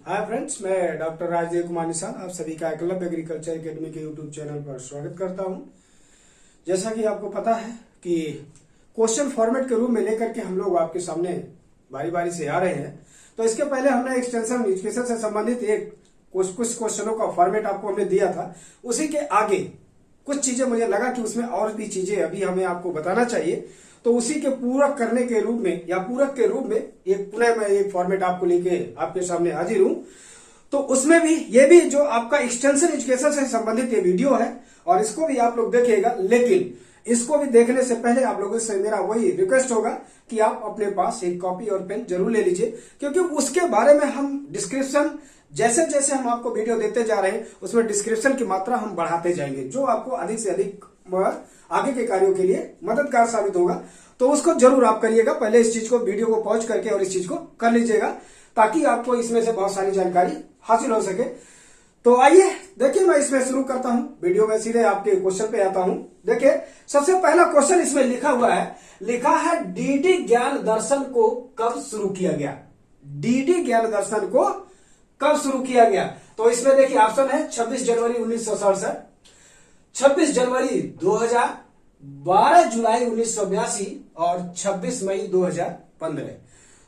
Hi friends, मैं doctor Rajdev Kumar निशान आप सभी का एकलव्य एग्रीकल्चर एकेडमी के यूट्यूब चैनल पर स्वागत करता हूं। जैसा कि आपको पता है कि क्वेश्चन फॉर्मेट के रूप में लेकर के हम लोग आपके सामने बारी बारी से आ रहे हैं। तो इसके पहले हमने एक्सटेंशन एजुकेशन से संबंधित कुछ क्वेश्चनों का फॉर्मेट आपको हमने दिया था। उसी के आगे कुछ चीजें मुझे लगा कि उसमें और भी चीजें अभी हमें आपको बताना चाहिए, तो उसी के पूरक करने के रूप में या पूरक के रूप में पुनः मैं एक फॉर्मेट आपको लेके आपके सामने हाजिर हूं। तो उसमें भी ये भी जो आपका एक्सटेंशन एजुकेशन से संबंधित ये वीडियो है और इसको भी आप लोग देखिएगा, लेकिन इसको भी देखने से पहले आप लोगों से मेरा वही रिक्वेस्ट होगा कि आप अपने पास एक कॉपी और पेन जरूर ले लीजिए, क्योंकि उसके बारे में हम डिस्क्रिप्शन जैसे जैसे हम आपको वीडियो देते जा रहे हैं उसमें डिस्क्रिप्शन की मात्रा हम बढ़ाते जाएंगे, जो आपको अधिक से अधिक आगे के कार्यों के लिए मददगार साबित होगा। तो उसको जरूर आप करिएगा। पहले इस चीज को वीडियो को पॉज करके और इस चीज को कर लीजिएगा, ताकि आपको इसमें से बहुत सारी जानकारी हासिल हो सके। तो आइए देखिए, मैं इसमें शुरू करता हूं। वीडियो में सीधे आपके क्वेश्चन पे आता हूं। देखिए, सबसे पहला क्वेश्चन इसमें लिखा है डीडी ज्ञान दर्शन को कब शुरू किया गया। डीडी ज्ञान दर्शन को कब शुरू किया गया? तो इसमें देखिए ऑप्शन है 26 जनवरी 1967, 26 जनवरी 2000, 12 जुलाई 1982 और 26 मई 2015।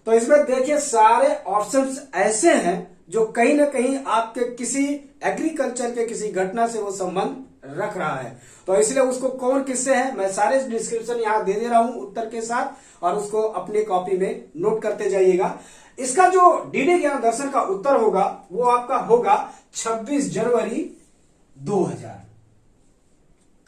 तो इसमें देखिए सारे ऑप्शंस ऐसे हैं जो कहीं ना कहीं आपके किसी एग्रीकल्चर के किसी घटना से वो संबंध रख रहा है। तो इसलिए उसको कौन किससे है मैं सारे डिस्क्रिप्शन यहां दे रहा हूं उत्तर के साथ, और उसको अपनी कॉपी में नोट करते जाइएगा। इसका जो डीडी ज्ञान दर्शन का उत्तर होगा वो आपका होगा 26 जनवरी 2000।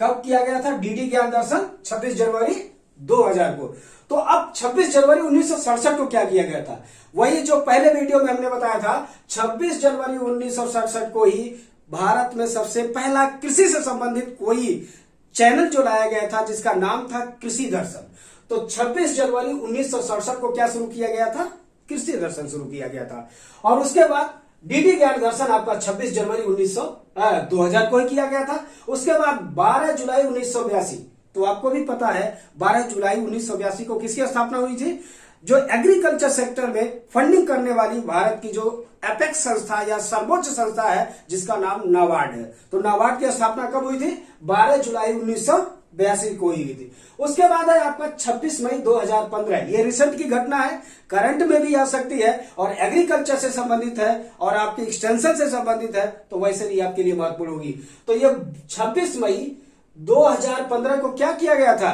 कब किया गया था डीडी ज्ञान दर्शन? 26 जनवरी 2000 को। तो अब 26 जनवरी 1967 को क्या किया गया था? वही जो पहले वीडियो में हमने बताया था, 26 जनवरी 1967 को ही भारत में सबसे पहला कृषि से संबंधित कोई चैनल जो लाया गया था, जिसका नाम था कृषि दर्शन। तो 26 जनवरी 1967 को क्या शुरू किया गया था? कृषि दर्शन शुरू किया गया था। और उसके बाद डीडी ज्ञान दर्शन आपका 26 जनवरी 2000 को ही किया गया था। उसके बाद 12 जुलाई 1982, तो आपको भी पता है 12 जुलाई 1982 को किसकी स्थापना हुई थी? जो एग्रीकल्चर सेक्टर में फंडिंग करने वाली भारत की जो एपेक्स संस्था या सर्वोच्च संस्था है, जिसका नाम नाबार्ड है। तो नाबार्ड की स्थापना कब हुई थी? 12 जुलाई 1982 को हुई थी। उसके बाद है आपका 26 मई 2015। ये रिसेंट की घटना है, करंट में भी आ सकती है और एग्रीकल्चर से संबंधित है और आपकी एक्सटेंशन से संबंधित है, तो वैसे भी आपके लिए महत्वपूर्ण होगी। तो ये 26 मई 2015 को क्या किया गया था?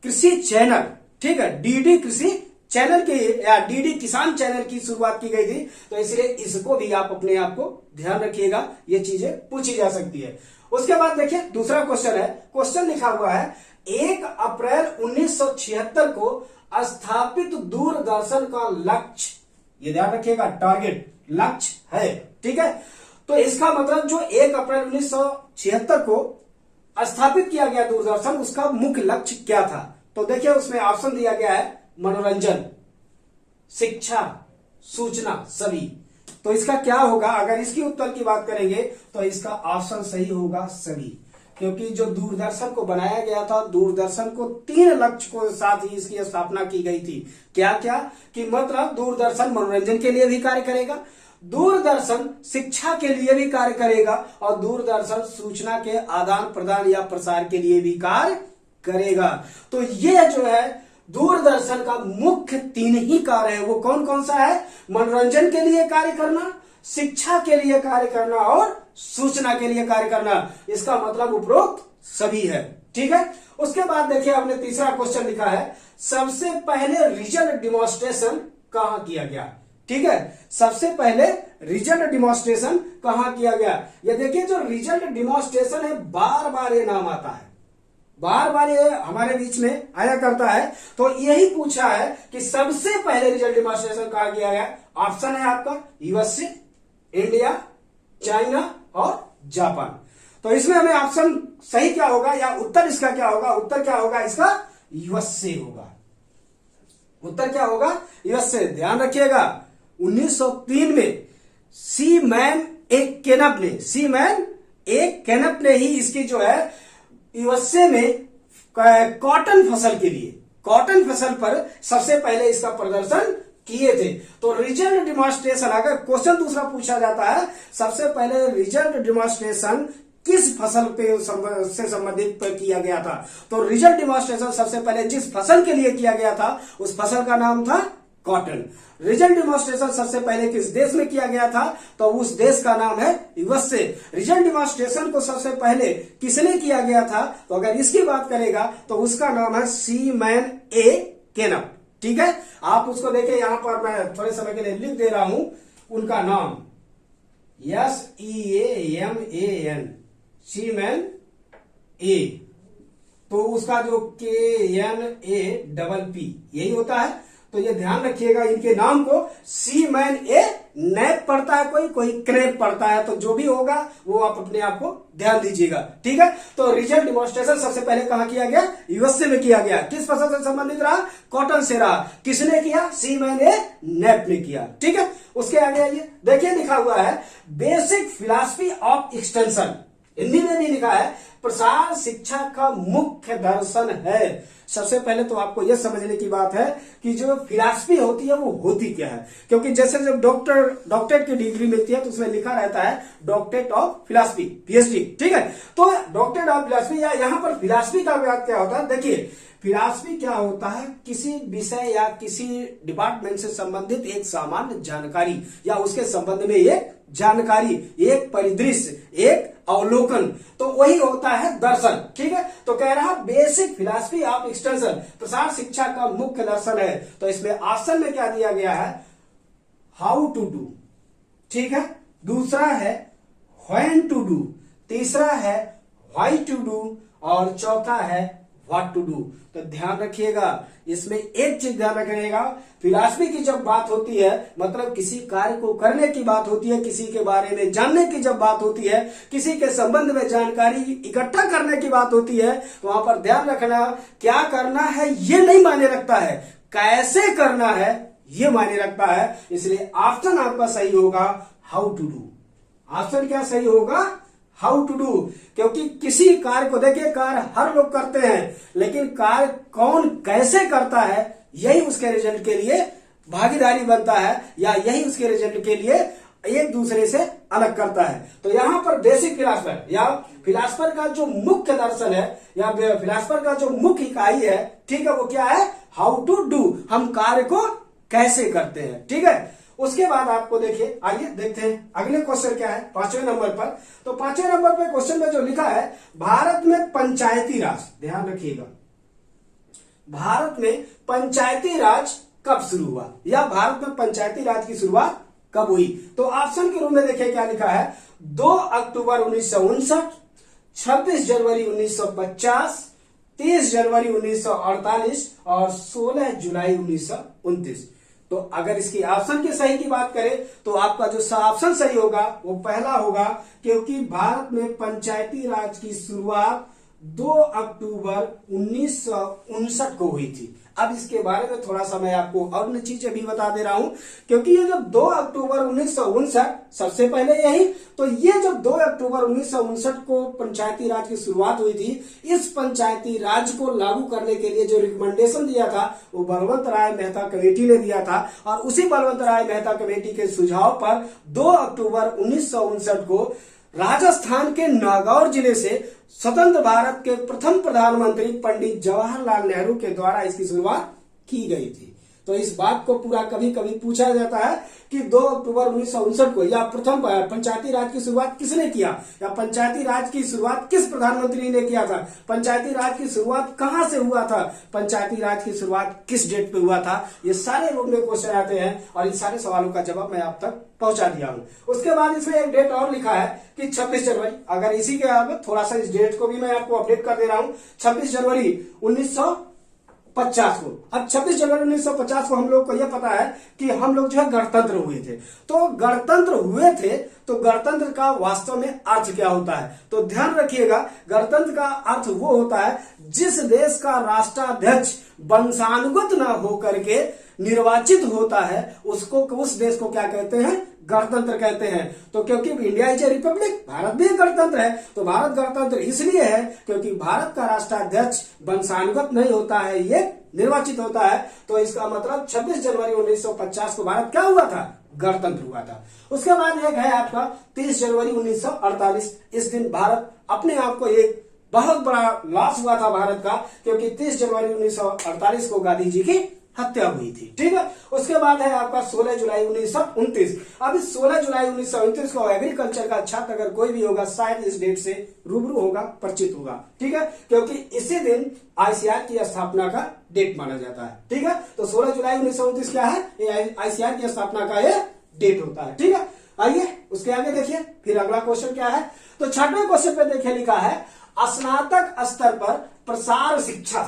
कृषि चैनल, ठीक है, डीडी कृषि चैनल के या डीडी किसान चैनल की शुरुआत की गई थी। तो इसलिए इसको भी आप अपने आप को ध्यान रखिएगा, ये चीजें पूछी जा सकती है। उसके बाद देखिए दूसरा क्वेश्चन है। क्वेश्चन लिखा हुआ है 1 अप्रैल 1976 को स्थापित दूरदर्शन का लक्ष्य, ये ध्यान रखिएगा, टारगेट लक्ष्य है, ठीक है। तो इसका मतलब जो 1 अप्रैल 1976 को स्थापित किया गया दूरदर्शन, उसका मुख्य लक्ष्य क्या था? तो देखिए उसमें ऑप्शन दिया गया है मनोरंजन, शिक्षा, सूचना, सभी। तो इसका क्या होगा? अगर इसकी उत्तर की बात करेंगे तो इसका ऑप्शन सही होगा सभी, क्योंकि जो दूरदर्शन को बनाया गया था, दूरदर्शन को 3 लक्ष्य को साथ ही इसकी स्थापना की गई थी। क्या क्या? कि मतलब दूरदर्शन मनोरंजन के लिए भी कार्य करेगा, दूरदर्शन शिक्षा के लिए भी कार्य करेगा और दूरदर्शन सूचना के आदान प्रदान या प्रसार के लिए भी कार्य करेगा। तो ये जो है दूरदर्शन का मुख्य 3 ही कार्य है। वो कौन कौन सा है? मनोरंजन के लिए कार्य करना, शिक्षा के लिए कार्य करना और सूचना के लिए कार्य करना। इसका मतलब उपरोक्त सभी है, ठीक है। उसके बाद देखिए आपने तीसरा क्वेश्चन लिखा है, सबसे पहले रिजल्ट डिमॉन्स्ट्रेशन कहां किया गया? ठीक है, सबसे पहले रिजल्ट डिमॉन्स्ट्रेशन कहां किया गया? ये देखिए जो रिजल्ट डिमॉन्स्ट्रेशन है, बार बार ये नाम आता है, बार बार ये हमारे बीच में आया करता है। तो यही पूछा है कि सबसे पहले रिजल्ट डिमॉन्स्ट्रेशन कहां किया गया? ऑप्शन है आपका यूएसए, इंडिया, चाइना और जापान। तो इसमें हमें ऑप्शन सही क्या होगा या उत्तर इसका क्या होगा? उत्तर क्या होगा इसका? यूएसए होगा। उत्तर क्या होगा? यूएसए। ध्यान रखिएगा 1903 में सीमैन ए केनप ने ही इसकी जो है यूएसए में कॉटन फसल के लिए, कॉटन फसल पर सबसे पहले इसका प्रदर्शन किए थे। तो रिजल्ट डिमॉन्स्ट्रेशन, अगर क्वेश्चन दूसरा पूछा जाता है, सबसे पहले रिजल्ट डिमॉन्स्ट्रेशन किस फसल पे से संबंधित किया गया था। तो रिजल्ट डिमॉन्स्ट्रेशन सबसे पहले जिस फसल के लिए किया गया था उस फसल का नाम था कॉटन। रिजल्ट डिमॉन्स्ट्रेशन सबसे पहले किस देश में किया गया था, तो उस देश का नाम है यूएसए। रिजल्ट डिमॉन्स्ट्रेशन को सबसे पहले किसने किया गया था, तो अगर इसकी बात करेगा तो उसका नाम है सीमैन ए केनप। ठीक है, आप उसको देखिए, यहां पर मैं थोड़े समय के लिए लिख दे रहा हूं उनका नाम, SEAMAN, सीमैन ए, तो उसका जो KNAPP यही होता है। तो ये ध्यान रखिएगा, इनके नाम को सीमैन ए नैप पढ़ता है, कोई क्रेप पढ़ता है, तो जो भी होगा वो आप अपने आप को ध्यान दीजिएगा। ठीक है, तो रिजल्ट डिमॉन्स्ट्रेशन सबसे पहले कहां किया गया, यूएसए में किया गया। किस फसल से संबंधित रहा, कॉटन से रहा। किसने किया, सीमैन ए नैप ने किया। ठीक है, उसके आगे आइए, देखिए लिखा हुआ है basic philosophy of extension, Hindi में भी लिखा है प्रसार शिक्षा का मुख्य दर्शन है। सबसे पहले तो आपको यह समझने की बात है कि जो फिलॉसफी होती है वो होती क्या है, क्योंकि जैसे जब डॉक्टरेट की डिग्री मिलती है तो उसमें लिखा रहता है डॉक्टरेट ऑफ फिलॉसफी, PhD। ठीक है, तो डॉक्टरेट ऑफ फिलॉसफी या यहां पर फिलॉसफी का बात क्या होता है, देखिए फिलॉसफी क्या होता है, किसी विषय या किसी डिपार्टमेंट से संबंधित एक सामान्य जानकारी या उसके संबंध में एक जानकारी, एक परिदृश्य, एक अवलोकन, तो वही होता है दर्शन। ठीक है, तो कह रहा बेसिक फिलॉसफी ऑफ एक्सटेंशन, प्रसार शिक्षा का मुख्य दर्शन है। तो इसमें ऑप्शन में क्या दिया गया है, हाउ टू डू। ठीक है, दूसरा है व्हेन टू डू, तीसरा है व्हाई टू डू, और चौथा है व्हाट टू डू। तो ध्यान रखिएगा, इसमें एक चीज ध्यान रखिएगा, फिलॉसफी की जब बात होती है, मतलब किसी कार्य को करने की बात होती है, किसी के बारे में जानने की जब बात होती है, किसी के संबंध में जानकारी इकट्ठा करने की बात होती है, तो वहां पर ध्यान रखना, क्या करना है ये नहीं मायने रखता है, कैसे करना है ये मायने रखता है। इसलिए ऑप्शन आपका सही होगा हाउ टू डू। ऑप्शन क्या सही होगा, हाउ टू डू, क्योंकि किसी कार्य को, देखिए कार्य हर लोग करते हैं, लेकिन कार्य कौन कैसे करता है यही उसके रिजल्ट के लिए भागीदारी बनता है, या यही उसके रिजल्ट के लिए एक दूसरे से अलग करता है। तो यहां पर बेसिक फिलॉसफर या फिलॉसफर का जो मुख्य दर्शन है या फिलॉसफर का जो मुख्य इकाई है, ठीक है, वो क्या है, हाउ टू डू, हम कार्य को कैसे करते हैं। ठीक है, उसके बाद आपको देखिए, आइए देखते हैं अगले क्वेश्चन क्या है 5वें नंबर पर। तो 5वें नंबर पर क्वेश्चन में जो लिखा है, भारत में पंचायती राज, ध्यान रखिएगा, भारत में पंचायती राज कब शुरू हुआ, या भारत में पंचायती राज की शुरुआत कब हुई। तो ऑप्शन के रूप में देखिए क्या लिखा है, 2 अक्टूबर 1959, 26 जनवरी 1950, 30 जनवरी 1948 और 16 जुलाई 1929। तो अगर इसकी ऑप्शन के सही की बात करें तो आपका जो ऑप्शन सही होगा वो पहला होगा, क्योंकि भारत में पंचायती राज की शुरुआत 2 अक्टूबर 1959 को हुई थी। अब इसके बारे में थोड़ा सा मैं आपको और चीजें भी बता दे रहा हूं, क्योंकि ये जब 2 अक्टूबर 1959 सबसे पहले यही, तो ये जब 2 अक्टूबर 1959 को पंचायती राज की शुरुआत हुई थी, इस पंचायती राज को लागू करने के लिए जो रिकमेंडेशन दिया था वो बलवंत राय मेहता कमेटी ने दिया था, और उसी बलवंत राय मेहता कमेटी के सुझाव पर 2 अक्टूबर 1959 को राजस्थान के नागौर जिले से स्वतंत्र भारत के प्रथम प्रधानमंत्री पंडित जवाहरलाल नेहरू के द्वारा इसकी शुरुआत की गई थी। तो इस बात को पूरा कभी कभी पूछा जाता है कि 2 अक्टूबर 1959 को या प्रथम पंचायती राज की शुरुआत किसने किया, या पंचायती राज की शुरुआत किस प्रधानमंत्री ने किया था, पंचायती राज की शुरुआत कहां से हुआ था, पंचायती राज की शुरुआत किस डेट पे हुआ था, ये सारे रूप में क्वेश्चन आते हैं, और इन सारे सवालों का जवाब मैं आप तक पहुंचा दिया हूं। उसके बाद इसमें एक डेट और लिखा है कि 26 जनवरी, अगर इसी के आगे थोड़ा सा इस डेट को भी मैं आपको अपडेट कर दे रहा हूं, 26 जनवरी 1950 को। अब 26 जनवरी 1950 को हम लोग को यह पता है कि हम लोग जो है गणतंत्र हुए थे। तो गणतंत्र हुए थे, तो गणतंत्र का वास्तव में अर्थ क्या होता है, तो ध्यान रखिएगा, गणतंत्र का अर्थ वो होता है जिस देश का राष्ट्राध्यक्ष वंशानुगत न होकर के निर्वाचित होता है उसको, उस देश को क्या कहते हैं? गणतंत्र कहते हैं। तो क्योंकि India is a Republic, Bharat भी गणतंत्र है, तो भारत गणतंत्र इसलिए है क्योंकि भारत का राष्ट्राध्यक्ष वंशानुगत नहीं होता है, ये निर्वाचित होता है। तो इसका मतलब 26 जनवरी 1950 को भारत क्या हुआ था? गणतंत्र हुआ था। उसके बाद एक है आपका 30 जनवरी 1948। इस दिन भारत अपने आप को, एक बहुत बड़ा लॉस हुआ था भारत का, क्योंकि 30 जनवरी 1948 को गांधी जी की हत्या हुई थी। ठीक है। उसके बाद है आपका 16 जुलाई 1929। अब इस 16 जुलाई 1929 को एग्रीकल्चर का छात्र अगर कोई भी होगा शायद इस डेट से रूबरू होगा, परिचित होगा। ठीक है, क्योंकि इसी दिन आईसीआर की स्थापना का डेट माना जाता है। ठीक है, तो 16 जुलाई 1929 क्या है? ये आईसीआर की स्थापना का ये डेट होता है। ठीक है, आइए उसके आगे देखिए फिर अगला क्वेश्चन क्या है। तो 6वें क्वेश्चन पे देखिए लिखा है स्नातक स्तर पर प्रसार शिक्षा।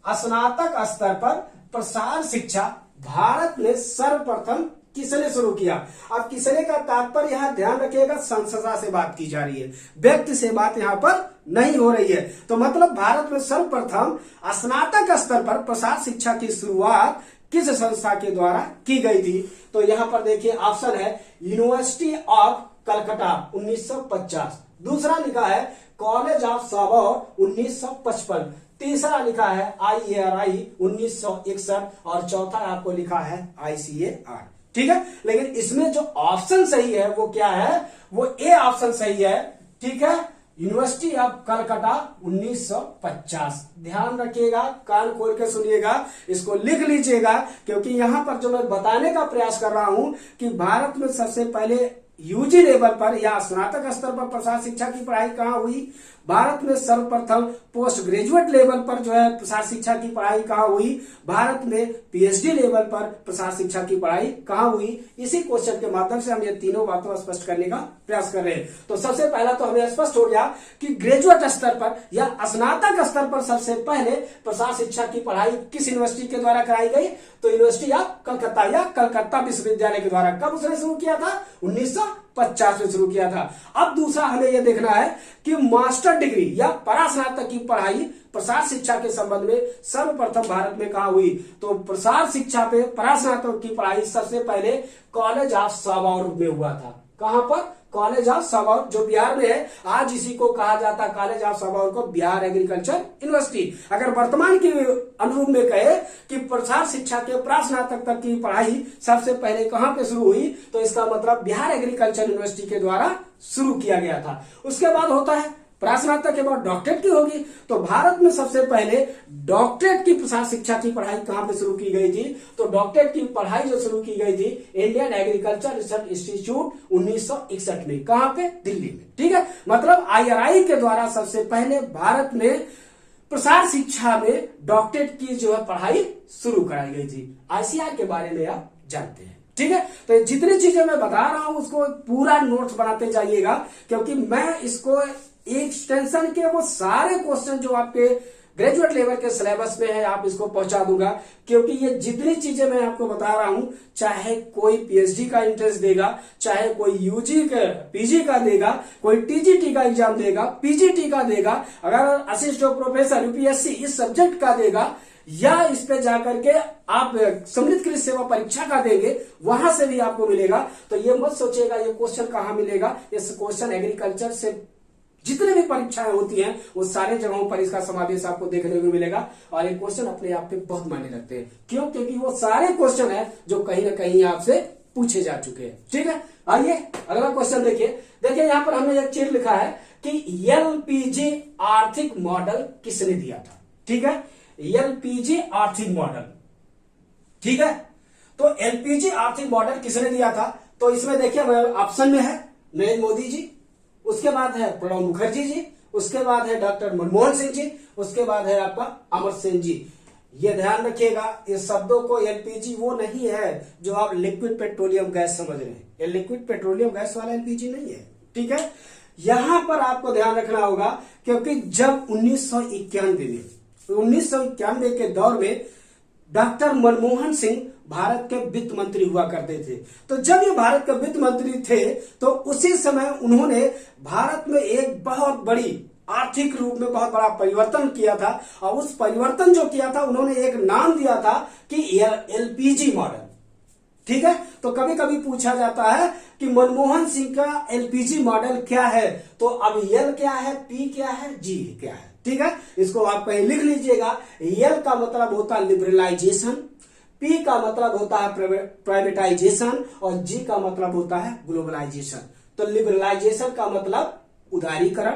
स्नातक स्तर पर प्रसार शिक्षा भारत में सर्वप्रथम किसने शुरू किया? अब किसने का तात्पर्य यहाँ ध्यान रखिएगा, संस्था से बात की जा रही है, व्यक्ति से बात यहाँ पर नहीं हो रही है। तो मतलब भारत में सर्वप्रथम स्नातक स्तर पर प्रसार शिक्षा की शुरुआत किस संस्था के द्वारा की गई थी? तो यहाँ पर देखिए ऑप्शन है यूनिवर्सिटी ऑफ कलकत्ता 1950, दूसरा लिखा है कॉलेज ऑफ साबौर 1955, तीसरा लिखा है IARI 1961 और चौथा आपको लिखा है ICAR। ठीक है, लेकिन इसमें जो ऑप्शन सही है वो क्या है? वो ए ऑप्शन सही है। ठीक है, यूनिवर्सिटी ऑफ कलकत्ता 1950। ध्यान रखिएगा, कान खोल के सुनिएगा, इसको लिख लीजिएगा, क्योंकि यहां पर जो मैं बताने का प्रयास कर रहा हूं कि भारत में सबसे पहले यूजी लेवल पर या स्नातक स्तर पर प्रसार शिक्षा की पढ़ाई कहां हुई, भारत में सर्वप्रथम पोस्ट ग्रेजुएट लेवल पर जो है प्रसार शिक्षा की पढ़ाई कहां हुई, भारत में पीएचडी लेवल पर प्रसार शिक्षा की पढ़ाई कहां हुई। इसी क्वेश्चन के माध्यम से हम ये तीनों बातों स्पष्ट करने का प्रयास कर रहे हैं। तो सबसे पहला तो हमें स्पष्ट हो गया कि ग्रेजुएट स्तर पर या स्नातक स्तर पर सबसे पहले प्रसार शिक्षा की पढ़ाई किस यूनिवर्सिटी के द्वारा कराई गई? तो यूनिवर्सिटी ऑफ कलकत्ता या कलकत्ता विश्वविद्यालय के द्वारा। कब उसने शुरू किया था? 1950 में शुरू किया था। अब दूसरा हमें यह देखना है कि मास्टर डिग्री या परास्नातक की पढ़ाई प्रसार शिक्षा के संबंध में सर्वप्रथम भारत में कहां हुई? तो प्रसार शिक्षा पे परास्नातक की पढ़ाई सबसे पहले कॉलेज ऑफ साबौर में हुआ था। कहां पर? कॉलेज ऑफ साबौर, जो बिहार में है। आज इसी को कहा जाता है, कॉलेज ऑफ साबौर को बिहार एग्रीकल्चर यूनिवर्सिटी। अगर वर्तमान के अनुरूप में कहे कि प्रसार शिक्षा के प्रास्नातक तक की पढ़ाई सबसे पहले कहां पे शुरू हुई, तो इसका मतलब बिहार एग्रीकल्चर यूनिवर्सिटी के द्वारा शुरू किया गया था। उसके बाद होता है प्रास्नातक के बाद डॉक्टरेट की होगी। तो भारत में सबसे पहले डॉक्टरेट की प्रसार शिक्षा की पढ़ाई कहां पे शुरू की गई थी? तो डॉक्टरेट की पढ़ाई जो शुरू की गई थी इंडियन एग्रीकल्चर रिसर्च इंस्टीट्यूट 1961 में। कहां पे? दिल्ली में। ठीक है, मतलब IRI के द्वारा सबसे पहले भारत में प्रसार शिक्षा में डॉक्टरेट की जो है पढ़ाई शुरू कराई गई थी। ICAR के बारे में आप जानते हैं। ठीक है, तो जितनी चीजें मैं बता रहा हूं उसको पूरा नोट्स बनाते जाइएगा, क्योंकि मैं इसको एक्सटेंशन के वो सारे क्वेश्चन जो आपके ग्रेजुएट लेवल के सिलेबस में है आप इसको पहुंचा दूंगा। क्योंकि ये जितनी चीजें मैं आपको बता रहा हूं, चाहे कोई पीएचडी का इंट्रेंस देगा, चाहे कोई यूजी का पीजी का देगा, कोई टीजीटी का एग्जाम देगा, पीजीटी का देगा, अगर असिस्टेंट प्रोफेसर यूपीएससी इस सब्जेक्ट का देगा, या इस पे जाकर के आप सम्मिलित कृषि सेवा परीक्षा का देंगे, वहां से भी आपको मिलेगा। तो ये मत सोचिएगा ये क्वेश्चन कहां मिलेगा। इस क्वेश्चन एग्रीकल्चर से जितने भी परीक्षाएं होती हैं वो सारे जगहों पर इसका समावेश आपको देखने को मिलेगा। और ये क्वेश्चन अपने आप पे बहुत मायने रखते हैं। क्यों? क्योंकि वो सारे क्वेश्चन है जो कहीं ना कहीं आपसे पूछे जा चुके हैं। ठीक है, आइए अगला क्वेश्चन देखिए। देखिए यहाँ पर हमने एक चीज लिखा है कि एलपीजी आर्थिक मॉडल किसने दिया था? ठीक है, एलपीजी आर्थिक मॉडल। ठीक है, तो एलपीजी आर्थिक मॉडल किसने दिया था? तो इसमें देखिए ऑप्शन में है नरेंद्र मोदी जी, उसके बाद है प्रणब मुखर्जी जी, उसके बाद है डॉक्टर मनमोहन सिंह जी, उसके बाद है आपका अमर सिंह जी। ये ध्यान रखिएगा, इस शब्दों को एलपीजी वो नहीं है जो आप लिक्विड पेट्रोलियम गैस समझ रहे हैं। ये लिक्विड पेट्रोलियम गैस वाला एलपीजी नहीं है। ठीक है, यहां पर आपको ध्यान रखना होगा, क्योंकि जब 1991 के दौर में डॉक्टर मनमोहन सिंह भारत के वित्त मंत्री हुआ करते थे। तो जब ये भारत के वित्त मंत्री थे तो उसी समय उन्होंने भारत में एक बहुत बड़ी आर्थिक रूप में बहुत बड़ा परिवर्तन किया था, और उस परिवर्तन जो किया था उन्होंने एक नाम दिया था कि एलपीजी मॉडल। ठीक है, तो कभी कभी पूछा जाता है कि मनमोहन सिंह का एलपीजी मॉडल क्या है, तो अब एल क्या है, पी क्या है, जी क्या है। ठीक है, इसको आप कहीं लिख लीजिएगा। एल का मतलब होता है लिबरलाइजेशन, पी का मतलब होता है प्राइवेटाइजेशन, और जी का मतलब होता है ग्लोबलाइजेशन। तो लिबरलाइजेशन का मतलब उदारीकरण,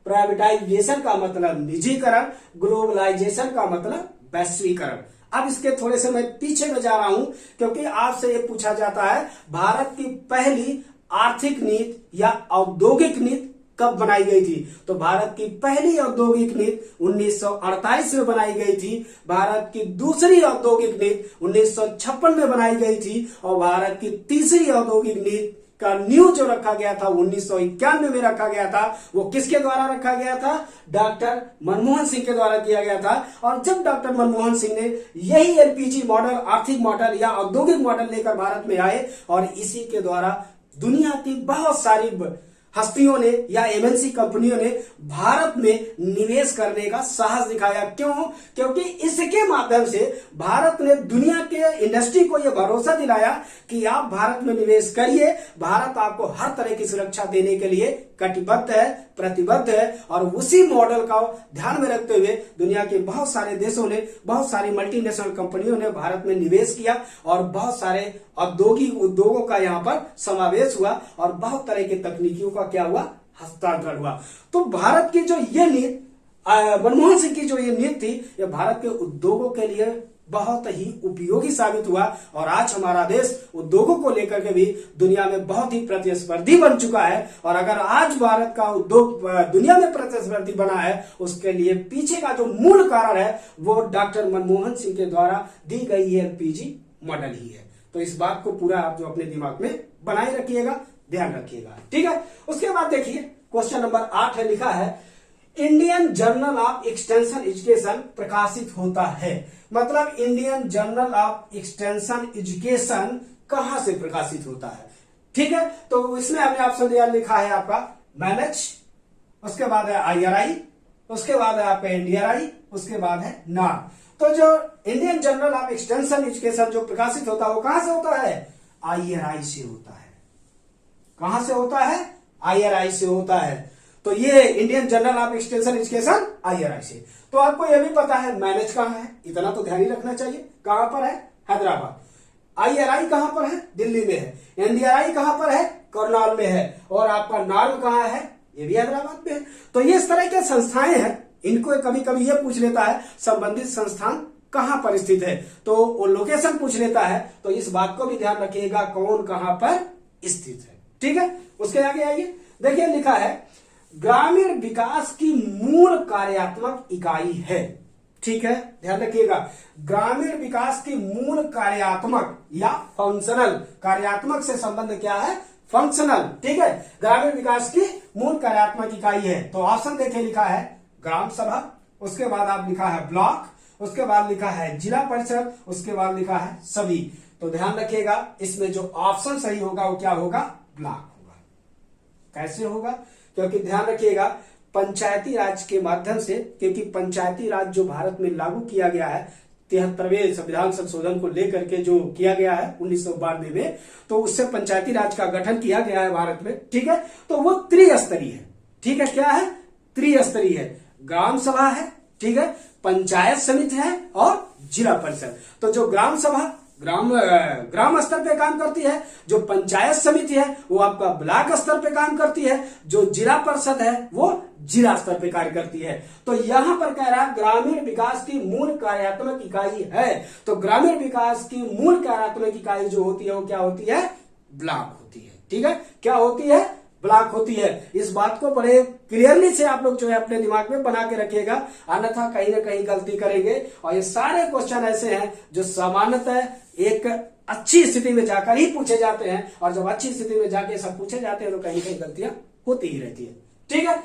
प्राइवेटाइजेशन का मतलब निजीकरण, ग्लोबलाइजेशन का मतलब वैश्वीकरण। अब इसके थोड़े से मैं पीछे में जा रहा हूं, क्योंकि आपसे ये पूछा जाता है भारत की पहली आर्थिक नीति या औद्योगिक नीति कब बनाई गई थी। तो भारत की पहली औद्योगिक नीति 1948 में बनाई गई थी, भारत की दूसरी औद्योगिक नीति 1956 में बनाई गई थी, और भारत की तीसरी औद्योगिक नीति का न्यू जो रखा गया था 1991 में रखा गया था। वो किसके द्वारा रखा गया था, डॉक्टर मनमोहन सिंह के द्वारा किया गया था। और जब डॉक्टर मनमोहन सिंह ने यही एलपीजी मॉडल, आर्थिक मॉडल या औद्योगिक मॉडल लेकर भारत में आए, और इसी के द्वारा दुनिया की बहुत सारी हस्तियों ने या एमएनसी कंपनियों ने भारत में निवेश करने का साहस दिखाया। क्यों? क्योंकि इसके माध्यम से भारत ने दुनिया के इंडस्ट्री को यह भरोसा दिलाया कि आप भारत में निवेश करिए, भारत आपको हर तरह की सुरक्षा देने के लिए कटिबद्ध है, प्रतिबद्ध है। और उसी मॉडल का ध्यान में रखते हुए दुनिया के बहुत सारे देशों ने, बहुत सारी मल्टीनेशनल कंपनियों ने भारत में निवेश किया, और बहुत सारे औद्योगिक उद्योगों का यहाँ पर समावेश हुआ, और बहुत तरह की तकनीकियों का क्या हुआ, हस्तांतरण हुआ। तो भारत की जो ये नीति, मनमोहन सिंह की जो ये नीति थी, ये भारत के उद्योगों के लिए बहुत ही उपयोगी साबित हुआ, और आज हमारा देश उद्योगों को लेकर के भी दुनिया में बहुत ही प्रतिस्पर्धी बन चुका है। और अगर आज भारत का उद्योग दुनिया में प्रतिस्पर्धी बना है, उसके लिए पीछे का जो मूल कारण है वो डॉक्टर मनमोहन सिंह के द्वारा दी गई एलपीजी मॉडल ही है। तो इस बात को पूरा आप जो अपने दिमाग में बनाए रखिएगा, ध्यान रखिएगा। ठीक है, उसके बाद देखिए क्वेश्चन नंबर 8 है, लिखा है Indian journal of extension education प्रकाशित होता है। मतलब Indian journal of extension education कहां से प्रकाशित होता है। ठीक है, तो इसमें हमने ऑप्शन दिया, लिखा है आपका मैनेज, उसके बाद है IRI, उसके बाद है आपका NDRI, उसके बाद है NAR। तो जो Indian journal of extension education जो प्रकाशित होता है वो कहां से होता है, IRI से होता है। कहां से होता है, IRI से होता है। तो ये Indian journal of extension education IRI से। तो आपको यह भी पता है मैनेज कहां है, इतना तो ध्यान ही रखना चाहिए। कहां पर है, हैदराबाद। IRI कहां पर है, दिल्ली में है। NDRI कहां पर है, करनाल में है। और आपका नार्व कहां है, ये भी हैदराबाद में है। तो ये इस तरह के संस्थाएं हैं, इनको कभी कभी ये पूछ लेता है संबंधित संस्थान कहां पर स्थित है, तो वो लोकेशन पूछ लेता है। तो इस बात को भी ध्यान रखिएगा कौन कहां पर स्थित है। ठीक है, उसके आगे आइए, देखिए लिखा है ग्रामीण विकास की मूल कार्यात्मक इकाई है। ठीक है, ध्यान रखिएगा, ग्रामीण विकास की मूल कार्यात्मक या फंक्शनल, कार्यात्मक से संबंध क्या है, फंक्शनल। ठीक है, ग्रामीण विकास की मूल कार्यात्मक इकाई है। तो ऑप्शन देखिए, लिखा है ग्राम सभा, उसके बाद आप लिखा है ब्लॉक, उसके बाद लिखा है जिला परिषद, उसके बाद लिखा है सभी। तो ध्यान रखिएगा इसमें जो ऑप्शन सही होगा वो क्या होगा, ब्लॉक होगा। कैसे होगा, क्योंकि ध्यान रखिएगा पंचायती राज के माध्यम से, क्योंकि पंचायती राज जो भारत में लागू किया गया है 73वें संविधान संशोधन को लेकर के जो किया गया है 1992 में, तो उससे पंचायती राज का गठन किया गया है भारत में। ठीक है, तो वो त्रिस्तरीय है। ठीक है, क्या है, त्रिस्तरीय है। ग्राम सभा है, ठीक है, पंचायत समिति है और जिला परिषद। तो जो ग्राम सभा ग्राम स्तर पे काम करती है, जो पंचायत समिति है वो आपका ब्लॉक स्तर पे काम करती है, जो जिला परिषद है वो जिला स्तर पे कार्य करती है। तो यहां पर कह रहा है ग्रामीण विकास की मूल कार्यात्मक इकाई है। तो ग्रामीण विकास की मूल कार्यात्मक इकाई जो होती है वो क्या होती है, ब्लॉक होती है। ठीक है, क्या होती है, ब्लॉक होती है। इस बात को बड़े क्लियरली से आप लोग जो है अपने दिमाग में बना के रखिएगा, अन्यथा कहीं ना कहीं गलती करेंगे। और ये सारे क्वेश्चन ऐसे हैं जो सामान्यतः एक अच्छी स्थिति में जाकर ही पूछे जाते हैं, और जब अच्छी स्थिति में जाके सब पूछे जाते हैं तो कहीं ना कहीं गलतियां होती ही रहती है। ठीक है,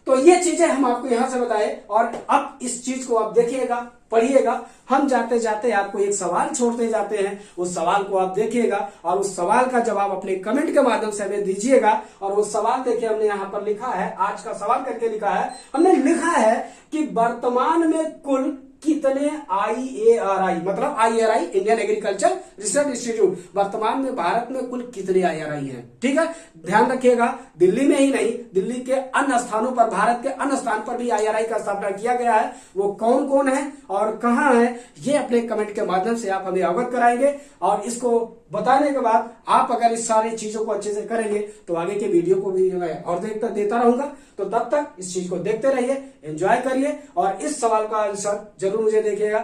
तो ये चीजें हम आपको यहां से बताए और अब इस चीज को आप देखिएगा, पढ़िएगा। हम जाते जाते आपको एक सवाल छोड़ते जाते हैं, उस सवाल को आप देखिएगा और उस सवाल का जवाब अपने कमेंट के माध्यम से हमें दीजिएगा। और वो सवाल देखिए हमने यहाँ पर लिखा है, आज का सवाल करके लिखा है, हमने लिखा है कि वर्तमान में कुल कितने IARI, मतलब IARI Indian agriculture research institute, वर्तमान में भारत में कुल कितने IARI हैं। ठीक है, ध्यान रखिएगा, दिल्ली में ही नहीं, दिल्ली के अन्य स्थानों पर, भारत के अन्य स्थान पर भी IARI का स्थापना किया गया है। वो कौन कौन है और कहां है, ये अपने कमेंट के माध्यम से आप हमें अवगत कराएंगे। और इसको बताने के बाद आप अगर इस सारी चीजों को अच्छे से करेंगे तो आगे के वीडियो को भी मैं और देता रहूंगा। तो तब तक इस चीज को देखते रहिए, एंजॉय करिए और इस सवाल का आंसर जरूर मुझे देखिएगा।